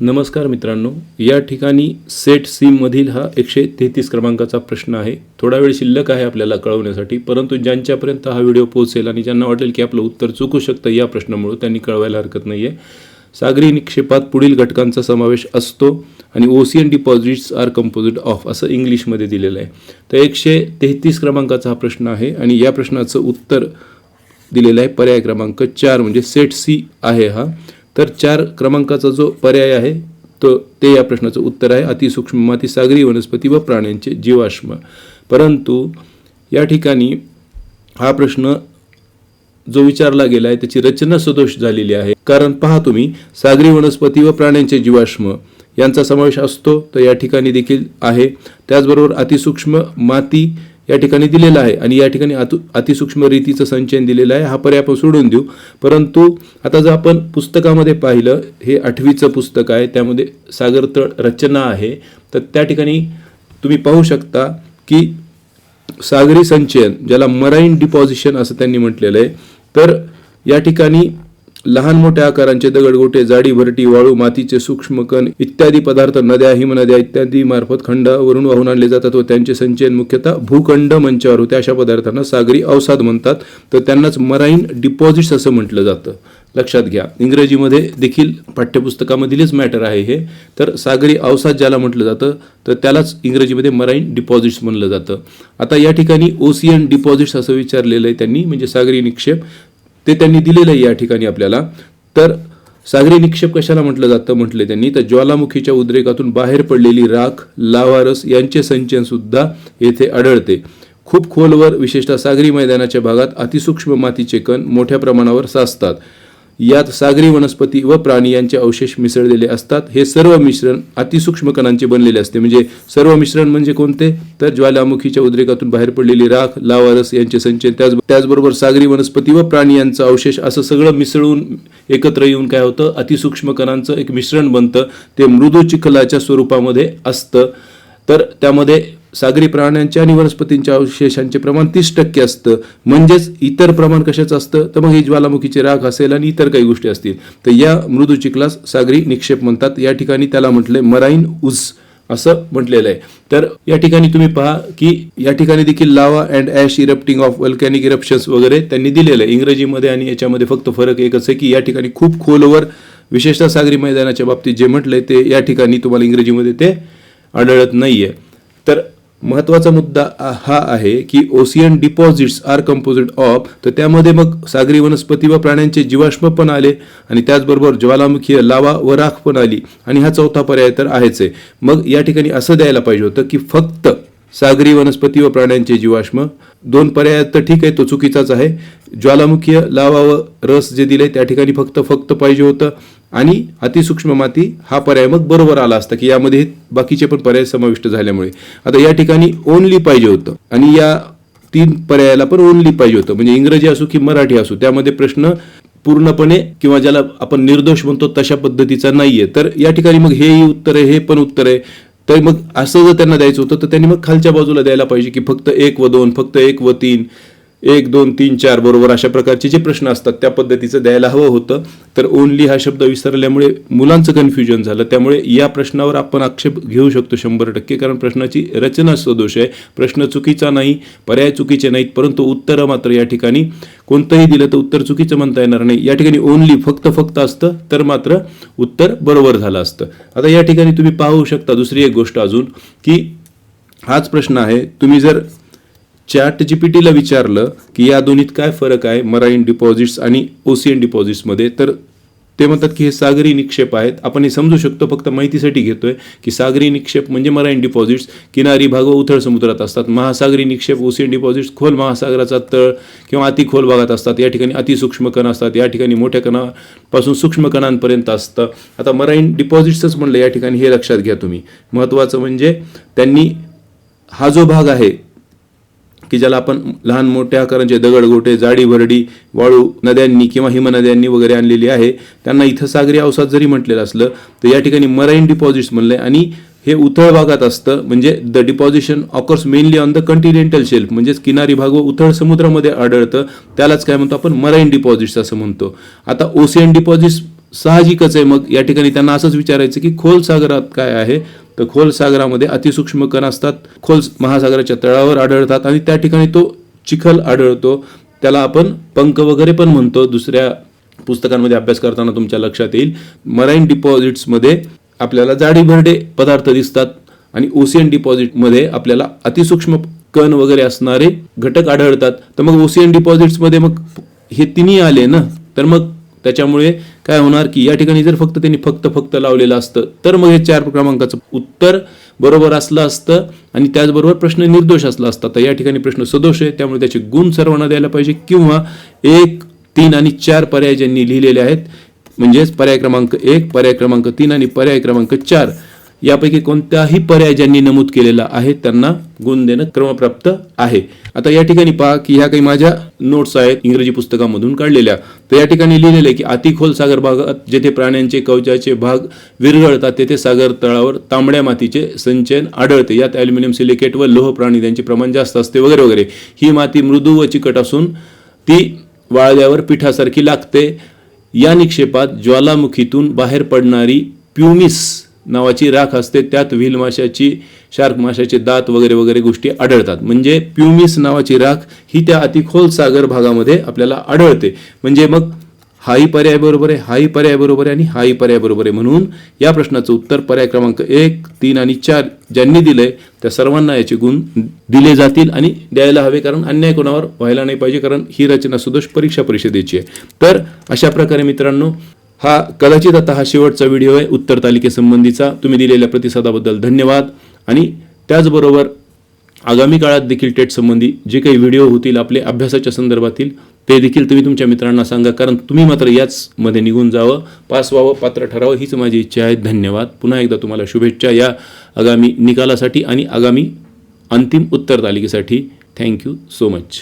नमस्कार मित्रांनो, या ठिकाणी सेट सी मधील हा 133 क्रमांकाचा प्रश्न आहे. थोडा वेळ शिल्लक आहे आपल्याला कळवण्यासाठी, परंतु ज्यांच्यापर्यंत हा व्हिडिओ पोहोचेल आणि ज्यांना वाटेल की आपलं उत्तर चुकू शकतं या प्रश्नामुळे त्यांनी कळवायला हरकत नाही आहे. सागरी निक्षेपात पुढील घटकांचा समावेश असतो आणि ocean deposits are composite of असं इंग्लिशमध्ये दिलेलं आहे. तर 133 क्रमांकाचा हा प्रश्न आहे आणि या प्रश्नाचं उत्तर दिलेलं आहे पर्याय क्रमांक 4 म्हणजे सेट सी आहे हा. तर 4 क्रमांकाचा जो पर्याय आहे तो ते या प्रश्नाचं उत्तर आहे. अतिसूक्ष्म माती, सागरी वनस्पती व प्राण्यांचे जीवाश्म. परंतु या ठिकाणी हा प्रश्न जो विचारला गेला आहे त्याची रचना सदोष झालेली आहे. कारण पहा तुम्ही, सागरी वनस्पती व प्राण्यांचे जीवाश्म यांचा समावेश असतो तर या ठिकाणी देखील आहे. त्याचबरोबर अतिसूक्ष्म माती या ठिकाणी दिलेला आहे आणि या ठिकाणी अतिसूक्ष्म रीतीचं संचयन दिलेलं आहे. हा पर्याय आपण सोडून देऊ. परंतु आता जर आपण पुस्तकामध्ये पाहिलं, हे 8वीचं पुस्तक आहे, त्यामध्ये सागरतळ रचना आहे. तर त्या ठिकाणी तुम्ही पाहू शकता की सागरी संचयन, ज्याला मराईन डिपॉझिशन असं त्यांनी म्हटलेलं आहे. तर या ठिकाणी लहान मोठ्या आकारांचे दगडगोटे, जाडी, भरटी, वाळू, मातीचे सूक्ष्म कण इत्यादी पदार्थ नद्या, हिमनद्या इत्यादी मार्फत खंडावरून वाहून आणले जातात व त्यांचे संचयन मुख्यतः भूखंड मंचावर होते. अशा पदार्थांना सागरी अवसाद म्हणतात. तर त्यांनाच मराईन डिपॉझिट्स असं म्हटलं जातं. लक्षात घ्या, इंग्रजीमध्ये देखील पाठ्यपुस्तकामधीलच मॅटर आहे हे. तर सागरी अवसाद ज्याला म्हटलं जातं तर त्यालाच इंग्रजीमध्ये मराईन डिपॉझिट्स म्हणलं जातं. आता या ठिकाणी ओशियन डिपॉझिट्स असं विचारलेलं आहे त्यांनी, म्हणजे सागरी निक्षेप ते त्यांनी दिलेलं आहे या ठिकाणी आपल्याला. तर सागरी निक्षेप कशाला म्हटलं जातं म्हटले त्यांनी, तर ज्वालामुखीच्या उद्रेकातून बाहेर पडलेली राख, लावारस यांचे संचयन सुद्धा येथे आढळते. खूप खोलवर, विशेषतः सागरी मैदानाच्या भागात अतिसूक्ष्म मातीचे कण मोठ्या प्रमाणावर साचतात. यात सागरी वनस्पती व प्राणी यांचे अवशेष मिसळलेले असतात. हे सर्व मिश्रण अतिसूक्ष्म कणांचे बनलेले असते. म्हणजे सर्व मिश्रण म्हणजे कोणते, तर ज्वालामुखीच्या उद्रेकातून बाहेर पडलेली राख, लावारस यांचे संचयन, त्याचबरोबर सागरी वनस्पती व प्राणी यांचा अवशेष, असं सगळं मिसळून एकत्र येऊन काय होतं, अतिसूक्ष्म कणांचं एक मिश्रण बनतं. ते मृदू चिखलाच्या स्वरूपामध्ये असतं. तर त्यामध्ये सागरी प्राण्यांच्या आणि वनस्पतींच्या अवशेषांचे प्रमाण 30% असतं. म्हणजेच इतर प्रमाण कशाचं असतं, तर मग ही ज्वालामुखीची राख असेल आणि इतर काही गोष्टी असतील. तर या मृदू चिखलास सागरी निक्षेप म्हणतात. या ठिकाणी त्याला म्हटलंय मराईन उज असं म्हटलेलं आहे. तर या ठिकाणी तुम्ही पहा की या ठिकाणी देखील लावा अँड ॲश इरप्टिंग ऑफ वल्कॅनिक इरप्शन्स वगैरे त्यांनी दिलेलं आहे. इंग्रजीमध्ये आणि याच्यामध्ये फक्त फरक एकच आहे की या ठिकाणी खूप खोलवर, विशेषतः सागरी मैदानाच्या बाबतीत जे म्हटलंय ते या ठिकाणी तुम्हाला इंग्रजीमध्ये ते आढळत नाहीये. तर महत्त्वाचा मुद्दा हा आहे की ocean deposits are composite of, तर त्यामध्ये मग सागरी वनस्पती व प्राण्यांचे जीवाश्म पण आले आणि त्याचबरोबर ज्वालामुखी, लावा व राख पण आली आणि हा चौथा पर्याय तर आहेच आहे. मग या ठिकाणी असं द्यायला पाहिजे होतं की फक्त सागरी वनस्पती व प्राण्यांचे जीवाश्म. 2 पर्याय तर ठीक आहे, तो चुकीचाच आहे. ज्वालामुखी, लावा व रस जे दिले त्या ठिकाणी फक्त पाहिजे होतं आणि अतिसूक्ष्म माती हा पर्याय मग बरोबर आला असता की यामध्ये बाकीचे पण पर्याय समाविष्ट झाल्यामुळे. आता या ठिकाणी ओनली पाहिजे होतं आणि या 3 पर्यायाला पण ओनली पाहिजे होतं. म्हणजे इंग्रजी असो की मराठी असो, त्यामध्ये प्रश्न पूर्णपणे किंवा ज्याला आपण निर्दोष म्हणतो तशा पद्धतीचा नाहीये. तर या ठिकाणी मग हेही उत्तर आहे, हे पण उत्तर आहे. तर मग असं जर त्यांना द्यायचं होतं तर त्यांनी मग खालच्या बाजूला द्यायला पाहिजे की फक्त 1 व 2, फक्त 1 व 3, 1, 2, 3, 4 बरोबर अशा प्रकारचे जे प्रश्न असतात त्या पद्धतीचं द्यायला हवं होतं. तर ओनली हा शब्द विसरल्यामुळे मुलांचं कन्फ्युजन झालं. त्यामुळे या प्रश्नावर आपण आक्षेप घेऊ शकतो 100%, कारण प्रश्नाची रचना सदोष आहे. प्रश्न चुकीचा नाही, पर्याय चुकीचे नाहीत, परंतु उत्तरं मात्र या ठिकाणी कोणतंही दिलं तर उत्तर चुकीचं म्हणता येणार नाही. या ठिकाणी ओनली फक्त असतं तर मात्र उत्तर बरोबर झालं असतं. आता या ठिकाणी तुम्ही पाहू शकता दुसरी एक गोष्ट अजून की हाच प्रश्न आहे. तुम्ही जर ChatGPTला विचारलं की या दोन्हीत काय फरक आहे मराईन डिपॉझिट्स आणि ओशियन डिपॉझिट्समध्ये, तर ते म्हणतात की हे सागरी निक्षेप आहेत. आपण हे समजू शकतो, फक्त माहितीसाठी घेतोय की सागरी निक्षेप म्हणजे मराईन डिपॉझिट्स किनारी भाग व उथळ समुद्रात असतात. महासागरी निक्षेप ओशियन डिपॉझिट्स खोल महासागराचा तळ किंवा अति खोल भागात असतात. या ठिकाणी अतिसूक्ष्म कण असतात, या ठिकाणी मोठ्या कणापासून सूक्ष्म कणांपर्यंत असतं. आता मराईन डिपॉझिट्सच म्हणलं या ठिकाणी, हे लक्षात घ्या तुम्ही. महत्त्वाचं म्हणजे त्यांनी हा जो भाग आहे की ज्याला आपण लहान मोठ्या आकारांचे दगडगोटे, जाडी, भरडी, वाळू नद्यांनी किंवा हिमनद्यांनी वगैरे आणलेली आहे, त्यांना इथं सागरी अवसाद जरी म्हटलेलं असलं तर या ठिकाणी मराईन डिपॉझिट्स म्हणलंय. आणि हे उथळ भागात असतं, म्हणजे the deposition occurs mainly on the Continental shelf, म्हणजेच किनारी भाग व उथळ समुद्रामध्ये आढळतं. त्यालाच काय म्हणतो आपण, मराईन डिपॉझिट्स असं म्हणतो. आता ओशियन डिपॉझिट्स साहजिकच आहे मग या ठिकाणी त्यांना असंच विचारायचं की खोल सागरात काय आहे, तर खोल सागरामध्ये अतिसूक्ष्म कण असतात, खोल महासागराच्या तळावर आढळतात आणि त्या ठिकाणी तो चिखल आढळतो, त्याला आपण पंख वगैरे पण म्हणतो. दुसऱ्या पुस्तकांमध्ये अभ्यास करताना तुमच्या लक्षात येईल. मराईन डिपॉझिट्समध्ये आपल्याला जाडीभरडे पदार्थ दिसतात आणि ओशियन डिपॉझिटमध्ये आपल्याला अतिसूक्ष्म कण वगैरे असणारे घटक आढळतात. तर मग ओशियन डिपॉझिट्समध्ये मग हे तिन्ही आले ना, तर मग त्याच्यामुळे काय होणार की या ठिकाणी जर त्यांनी फक्त लावलेलं असतं तर मग हे 4 क्रमांकाचं उत्तर बरोबर असलं असतं आणि त्याचबरोबर प्रश्न निर्दोष असला असता. तर या ठिकाणी प्रश्न सदोष आहे, त्यामुळे त्याचे गुण सर्वांना द्यायला पाहिजे किंवा 1, 3 आणि 4 पर्याय ज्यांनी लिहिलेले आहेत, म्हणजेच पर्याय क्रमांक 1, पर्याय क्रमांक 3 आणि पर्याय क्रमांक 4 यापैकी कोणताही पर्याय ज्यांनी नमूद केलेला आहे त्यांना गुण देणं क्रमप्राप्त आहे. आता या ठिकाणी पहा की ह्या काही माझ्या नोट्स आहेत इंग्रजी पुस्तकामधून काढलेल्या. तर या ठिकाणी लिहिलेलं आहे की अतिखोल सागर भागात जेथे प्राण्यांचे कवचाचे भाग विरघळतात तेथे सागर तळावर तांबड्या मातीचे संचयन आढळते. यात ॲल्युमिनियम सिलिकेट व लोह प्राणी त्यांचे प्रमाण जास्त असते वगैरे वगैरे. ही माती मृदू व चिकट असून ती वाळल्यावर पिठासारखी लागते. या निक्षेपात ज्वालामुखीतून बाहेर पडणारी प्युमिस नावाची राख असते, त्यात व्हील माशाची, शार्क माशाचे दात वगैरे वगैरे गोष्टी आढळतात. म्हणजे प्युमिस नावाची राख ही त्या अतिखोल सागर भागामध्ये आपल्याला आढळते. म्हणजे मग हाही पर्याय बरोबर आहे, हाही पर्याय बरोबर आहे आणि हाही पर्याय बरोबर आहे. म्हणून या प्रश्नाचं उत्तर पर्याय क्रमांक 1, 3 आणि 4 ज्यांनी दिलंय त्या सर्वांना याचे गुण दिले जातील आणि द्यायला हवे, कारण अन्याय कोणावर व्हायला नाही पाहिजे, कारण ही रचना सदोष परीक्षा परिषदेची आहे. तर अशा प्रकारे मित्रांनो हा कदाचित आता हा शेवटचा व्हिडिओ आहे उत्तर तालिकेसंबंधीचा. तुम्ही दिलेल्या प्रतिसादाबद्दल धन्यवाद. आणि त्याचबरोबर आगामी काळात देखील टेट संबंधी जे काही व्हिडिओ होतील आपले अभ्यासाच्या संदर्भातील ते देखील तुम्ही तुमच्या मित्रांना सांगा, कारण तुम्ही मात्र याचमध्ये निघून जावं, पास व्हावं, पात्र ठरावं हीच माझी इच्छा आहे. धन्यवाद. पुन्हा एकदा तुम्हाला शुभेच्छा या आगामी निकालासाठी आणि आगामी अंतिम उत्तर तालिकेसाठी. Thank you so much.